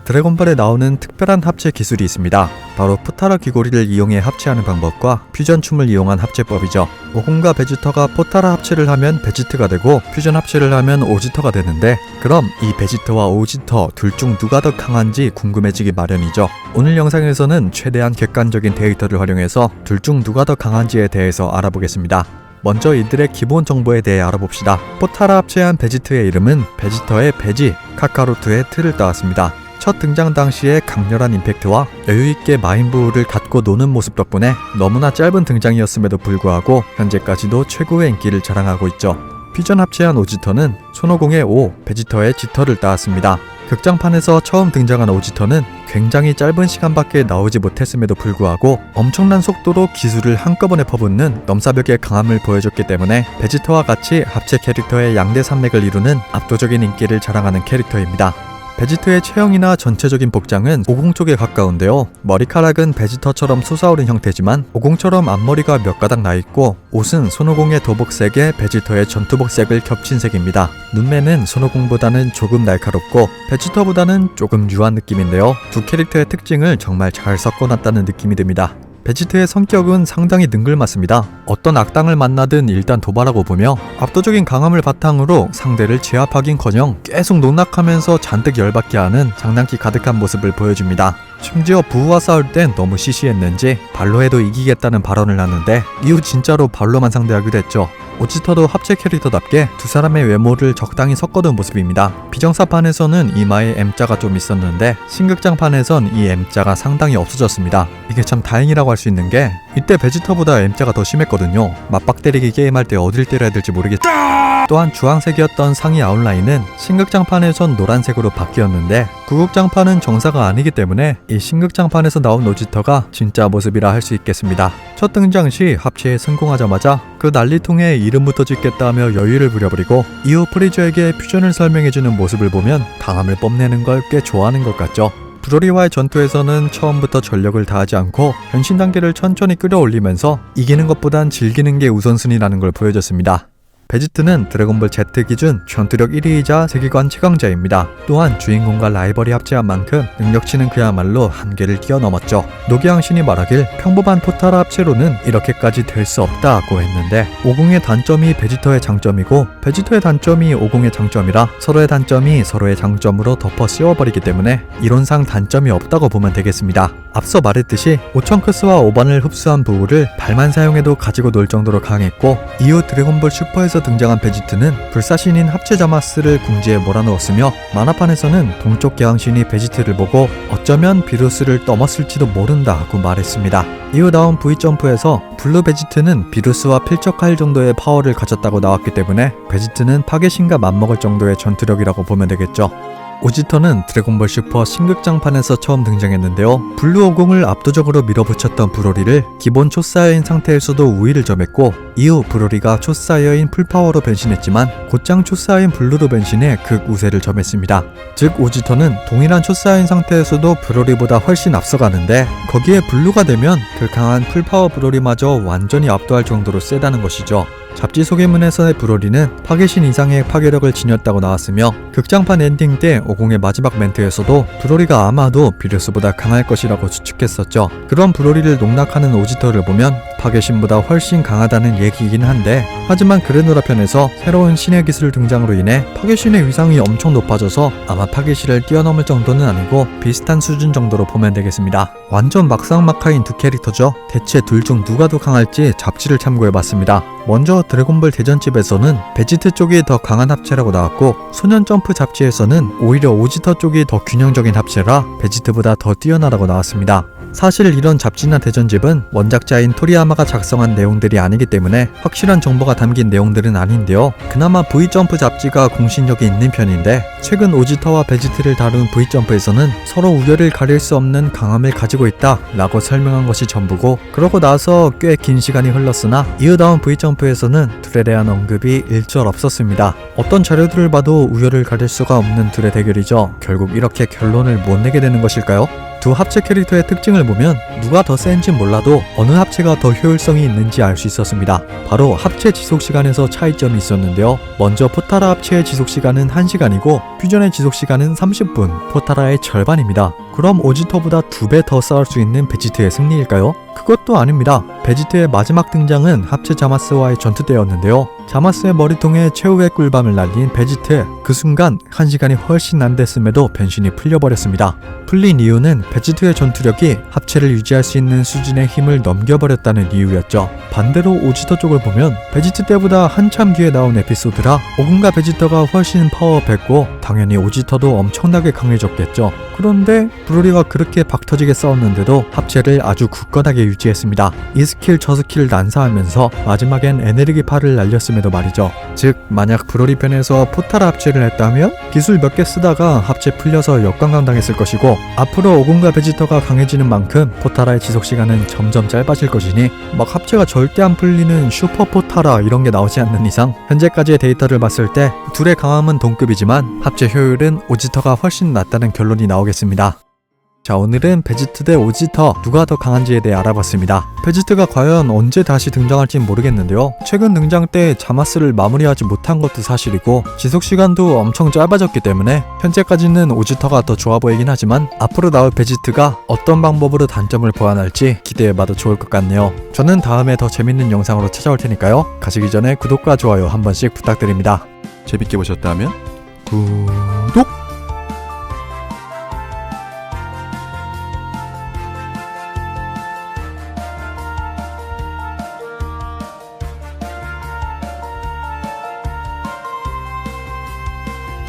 드래곤볼에 나오는 특별한 합체 기술이 있습니다. 바로 포타라 귀고리를 이용해 합체하는 방법과 퓨전 춤을 이용한 합체법이죠. 오공과 베지터가 포타라 합체를 하면 베지트가 되고 퓨전 합체를 하면 오지터가 되는데, 그럼 이 베지터와 오지터 둘 중 누가 더 강한지 궁금해지기 마련이죠. 오늘 영상에서는 최대한 객관적인 데이터를 활용해서 둘 중 누가 더 강한지에 대해서 알아보겠습니다. 먼저 이들의 기본 정보에 대해 알아봅시다. 포타라 합체한 베지트의 이름은 베지터의 베지, 카카로트의 트를 따왔습니다. 첫 등장 당시의 강렬한 임팩트와 여유있게 마인부호를 갖고 노는 모습 덕분에 너무나 짧은 등장이었음에도 불구하고 현재까지도 최고의 인기를 자랑하고 있죠. 퓨전 합체한 오지터는 손오공의 오, 베지터의 지터를 따왔습니다. 극장판에서 처음 등장한 오지터는 굉장히 짧은 시간밖에 나오지 못했음에도 불구하고 엄청난 속도로 기술을 한꺼번에 퍼붓는 넘사벽의 강함을 보여줬기 때문에 베지터와 같이 합체 캐릭터의 양대 산맥을 이루는 압도적인 인기를 자랑하는 캐릭터입니다. 베지터의 체형이나 전체적인 복장은 오공 쪽에 가까운데요. 머리카락은 베지터처럼 솟아오른 형태지만 오공처럼 앞머리가 몇 가닥 나있고, 옷은 손오공의 도복색에 베지터의 전투복색을 겹친 색입니다. 눈매는 손오공보다는 조금 날카롭고 베지터보다는 조금 유한 느낌인데요. 두 캐릭터의 특징을 정말 잘 섞어놨다는 느낌이 듭니다. 베지트의 성격은 상당히 능글맞습니다. 어떤 악당을 만나든 일단 도발하고 보며 압도적인 강함을 바탕으로 상대를 제압하긴커녕 계속 농락하면서 잔뜩 열받게 하는 장난기 가득한 모습을 보여줍니다. 심지어 부우와 싸울 땐 너무 시시했는지 발로 해도 이기겠다는 발언을 하는데 이후 진짜로 발로만 상대하기도 했죠. 오지터도 합체 캐릭터답게 두 사람의 외모를 적당히 섞어둔 모습입니다. 비정사판에서는 이마에 M자가 좀 있었는데 신극장판에선 이 M자가 상당히 없어졌습니다. 이게 참 다행이라고 할 수 있는 게, 이때 베지터보다 M자가 더 심했거든요. 맞박 때리기 게임할 때 어딜 때려야 될지 모르겠죠. 또한 주황색이었던 상의 아웃라인은 신극장판에선 노란색으로 바뀌었는데 구극장판은 정사가 아니기 때문에 이 신극장판에서 나온 오지터가 진짜 모습이라 할 수 있겠습니다. 첫 등장 시 합체에 성공하자마자 그 난리통에 이름부터 짓겠다 하며 여유를 부려버리고 이후 프리저에게 퓨전을 설명해주는 모습을 보면 강함을 뽐내는 걸 꽤 좋아하는 것 같죠. 브로리와의 전투에서는 처음부터 전력을 다하지 않고 변신 단계를 천천히 끌어올리면서 이기는 것보단 즐기는 게 우선순위라는 걸 보여줬습니다. 베지트는 드래곤볼 Z 기준 전투력 1위이자 세계관 최강자입니다. 또한 주인공과 라이벌이 합체한 만큼 능력치는 그야말로 한계를 뛰어넘었죠. 노기왕 신이 말하길 평범한 포타라 합체로는 이렇게까지 될 수 없다고 했는데, 오공의 단점이 베지터의 장점이고 베지터의 단점이 오공의 장점이라 서로의 단점이 서로의 장점으로 덮어 씌워버리기 때문에 이론상 단점이 없다고 보면 되겠습니다. 앞서 말했듯이 오천크스와 오반을 흡수한 부우를 발만 사용해도 가지고 놀 정도로 강했고, 이후 드래곤볼 슈퍼에서 등장한 베지트는 불사신인 합체자마스를 궁지에 몰아넣었으며 만화판에서는 동쪽 계왕신이 베지트를 보고 어쩌면 비루스를 넘었을지도 모른다고 말했습니다. 이후 나온 V점프에서 블루 베지트는 비루스와 필적할 정도의 파워를 가졌다고 나왔기 때문에 베지트는 파괴신과 맞먹을 정도의 전투력이라고 보면 되겠죠. 오지터는 드래곤볼 슈퍼 신극장판에서 처음 등장했는데요. 블루 오공을 압도적으로 밀어붙였던 브로리를 기본 초사이어인 상태에서도 우위를 점했고, 이후 브로리가 초사이어인 풀파워로 변신했지만 곧장 초사이어인 블루로 변신해 극 우세를 점했습니다. 즉 오지터는 동일한 초사이어인 상태에서도 브로리보다 훨씬 앞서가는데, 거기에 블루가 되면 그 강한 풀파워 브로리마저 완전히 압도할 정도로 세다는 것이죠. 잡지 소개문에서의 브로리는 파괴신 이상의 파괴력을 지녔다고 나왔으며, 극장판 엔딩 때 오공의 마지막 멘트에서도 브로리가 아마도 비루스보다 강할 것이라고 추측했었죠. 그런 브로리를 농락하는 오지터를 보면 파괴신보다 훨씬 강하다는 얘기이긴 한데, 하지만 그레노라 편에서 새로운 신의 기술 등장으로 인해 파괴신의 위상이 엄청 높아져서 아마 파괴신을 뛰어넘을 정도는 아니고 비슷한 수준 정도로 보면 되겠습니다. 완전 막상막하인 두 캐릭터죠. 대체 둘 중 누가 더 강할지 잡지를 참고해봤습니다. 먼저 드래곤볼 대전집에서는 베지트 쪽이 더 강한 합체라고 나왔고, 소년점프 잡지에서는 오히려 오지터 쪽이 더 균형적인 합체라 베지트보다 더 뛰어나라고 나왔습니다. 사실 이런 잡지나 대전집은 원작자인 토리야마가 작성한 내용들이 아니기 때문에 확실한 정보가 담긴 내용들은 아닌데요. 그나마 V점프 잡지가 공신력이 있는 편인데, 최근 오지터와 베지트를 다룬 V점프에서는 서로 우열을 가릴 수 없는 강함을 가지고 있다 라고 설명한 것이 전부고, 그러고 나서 꽤 긴 시간이 흘렀으나 이후 나온 V점프에서는 둘에 대한 언급이 일절 없었습니다. 어떤 자료들을 봐도 우열을 가릴 수가 없는 둘의 대결이죠. 결국 이렇게 결론을 못 내게 되는 것일까요? 두 합체 캐릭터의 특징을 보면 누가 더 센진 몰라도 어느 합체가 더 효율성이 있는지 알 수 있었습니다. 바로 합체 지속시간에서 차이점이 있었는데요. 먼저 포타라 합체의 지속시간은 1시간이고 퓨전의 지속시간은 30분, 포타라의 절반입니다. 그럼 오지터보다 2배 더 싸울 수 있는 베지트의 승리일까요? 그것도 아닙니다. 베지트의 마지막 등장은 합체 자마스와의 전투 때였는데요. 자마스의 머리통에 최후의 꿀밤을 날린 베지트, 그 순간 1시간이 훨씬 안 됐음에도 변신이 풀려버렸습니다. 풀린 이유는 베지트의 전투력이 합체를 유지할 수 있는 수준의 힘을 넘겨버렸다는 이유였죠. 반대로 오지터 쪽을 보면 베지트 때보다 한참 뒤에 나온 에피소드라 오군과 베지터가 훨씬 파워업했고 당연히 오지터도 엄청나게 강해졌겠죠. 그런데 브로리가 그렇게 박터지게 싸웠는데도 합체를 아주 굳건하게 유지했습니다. 이 스킬 저 스킬 난사하면서 마지막엔 에네르기파를 날렸음에도 말이죠. 즉 만약 브로리 편에서 포타라 합체를 했다면 기술 몇 개 쓰다가 합체 풀려서 역광강당했을 것이고 앞으로 오군과 베지터가 강해지는 만큼 포타라의 지속시간은 점점 짧아질 것이니 막 합체가 절대 안 풀리는 슈퍼 포타라 이런 게 나오지 않는 이상 현재까지의 데이터를 봤을 때 둘의 강함은 동급이지만 합체 효율은 오지터가 훨씬 낫다는 결론이 나오겠습니다. 자, 오늘은 베지트 대 오지터 누가 더 강한지에 대해 알아봤습니다. 베지트가 과연 언제 다시 등장할진 모르겠는데요. 최근 등장 때 자마스를 마무리하지 못한 것도 사실이고 지속시간도 엄청 짧아졌기 때문에 현재까지는 오지터가 더 좋아 보이긴 하지만 앞으로 나올 베지트가 어떤 방법으로 단점을 보완할지 기대해봐도 좋을 것 같네요. 저는 다음에 더 재밌는 영상으로 찾아올 테니까요. 가시기 전에 구독과 좋아요 한 번씩 부탁드립니다. 재밌게 보셨다면 구독!